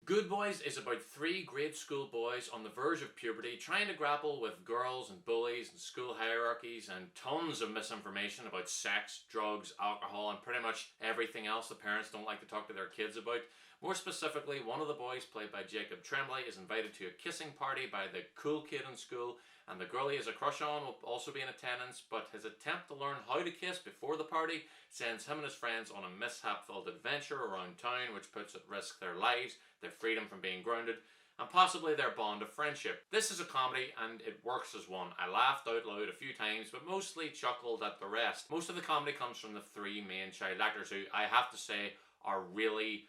Good Boys is about three grade school boys on the verge of puberty trying to grapple with girls and bullies and school hierarchies and tons of misinformation about sex, drugs, alcohol, and pretty much everything else the parents don't like to talk to their kids about. More specifically, one of the boys, played by Jacob Tremblay, is invited to a kissing party by the cool kid in school, and the girl he has a crush on will also be in attendance, but his attempt to learn how to kiss before the party sends him and his friends on a mishap-filled adventure around town, which puts at risk their lives, their freedom from being grounded, and possibly their bond of friendship. This is a comedy and it works as one. I laughed out loud a few times, but mostly chuckled at the rest. Most of the comedy comes from the three main child actors, who I have to say are really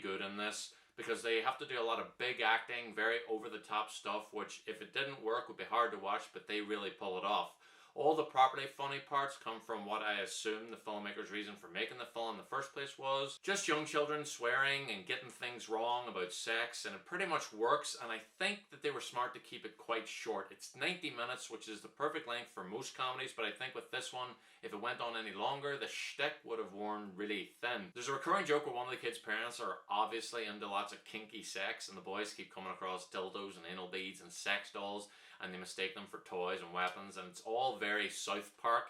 good in this, because they have to do a lot of big acting, very over-the-top stuff, which if it didn't work would be hard to watch, but they really pull it off. All the properly funny parts come from what I assume the filmmaker's reason for making the film in the first place was. Just young children swearing and getting things wrong about sex, and it pretty much works, and I think that they were smart to keep it quite short. It's 90 minutes, which is the perfect length for most comedies, but I think with this one, if it went on any longer, the shtick would have worn really thin. There's a recurring joke where one of the kids' parents are obviously into lots of kinky sex, and the boys keep coming across dildos and anal beads and sex dolls, and they mistake them for toys and weapons, and it's all very South Park,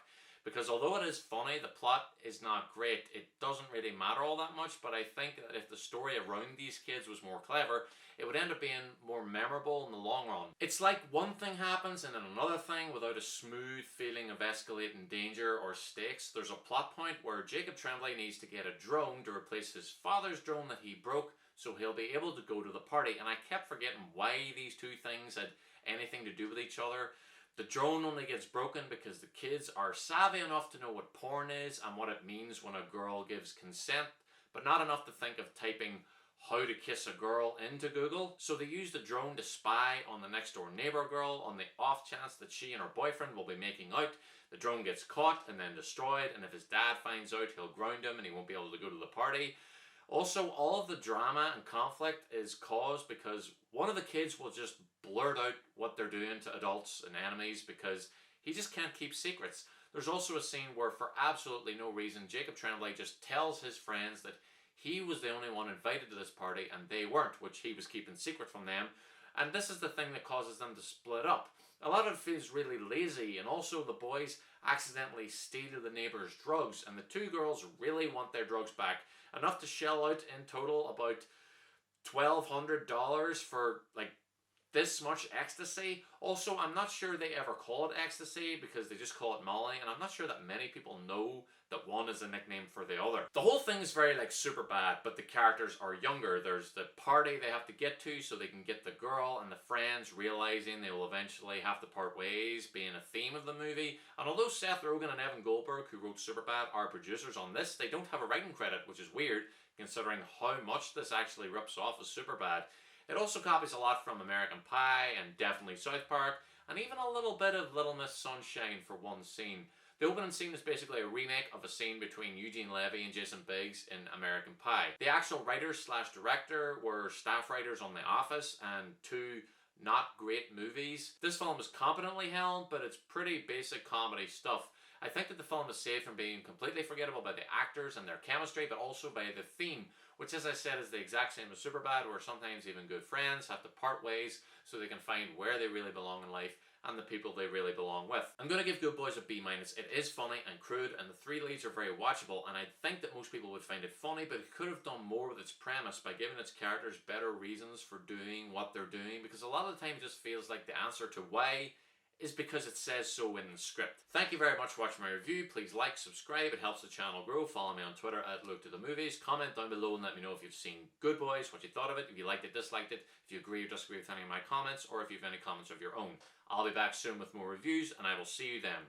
because although it is funny, the plot is not great. It doesn't really matter all that much, but I think that if the story around these kids was more clever, it would end up being more memorable in the long run. It's like one thing happens and then another thing without a smooth feeling of escalating danger or stakes. There's a plot point where Jacob Tremblay needs to get a drone to replace his father's drone that he broke, so he'll be able to go to the party, and I kept forgetting why these two things had anything to do with each other. The drone only gets broken because the kids are savvy enough to know what porn is and what it means when a girl gives consent, but not enough to think of typing "how to kiss a girl" into Google. So they use the drone to spy on the next door neighbor girl on the off chance that she and her boyfriend will be making out. The drone gets caught and then destroyed, and if his dad finds out, he'll ground him and he won't be able to go to the party. Also, all of the drama and conflict is caused because one of the kids will just blurt out what they're doing to adults and enemies because he just can't keep secrets. There's also a scene where, for absolutely no reason, Jacob Tremblay just tells his friends that he was the only one invited to this party and they weren't, which he was keeping secret from them. And this is the thing that causes them to split up. A lot of it feels really lazy, and also the boys accidentally steal the neighbor's drugs, and the two girls really want their drugs back. Enough to shell out in total about $1,200 for like this much ecstasy. Also, I'm not sure they ever call it ecstasy because they just call it Molly, and I'm not sure that many people know that one is a nickname for the other. The whole thing is very like Superbad, but the characters are younger. There's the party they have to get to so they can get the girl, and the friends realizing they will eventually have to part ways being a theme of the movie. And although Seth Rogen and Evan Goldberg, who wrote Superbad, are producers on this, they don't have a writing credit, which is weird considering how much this actually rips off of Superbad. It also copies a lot from American Pie and definitely South Park, and even a little bit of Little Miss Sunshine for one scene. The opening scene is basically a remake of a scene between Eugene Levy and Jason Biggs in American Pie. The actual writer/director were staff writers on The Office and two not great movies. This film is competently held, but it's pretty basic comedy stuff. I think that the film is saved from being completely forgettable by the actors and their chemistry, but also by the theme, which, as I said, is the exact same as Superbad, where sometimes even good friends have to part ways so they can find where they really belong in life and the people they really belong with. I'm going to give Good Boys a B-. It is funny and crude, and the three leads are very watchable, and I think that most people would find it funny, but it could have done more with its premise by giving its characters better reasons for doing what they're doing, because a lot of the time it just feels like the answer to why is because it says so in the script. Thank you very much for watching my review. Please like, subscribe, it helps the channel grow. Follow me on Twitter at LookToTheMovies. Comment down below and let me know if you've seen Good Boys, what you thought of it, if you liked it, disliked it, if you agree or disagree with any of my comments, or if you have any comments of your own. I'll be back soon with more reviews, and I will see you then.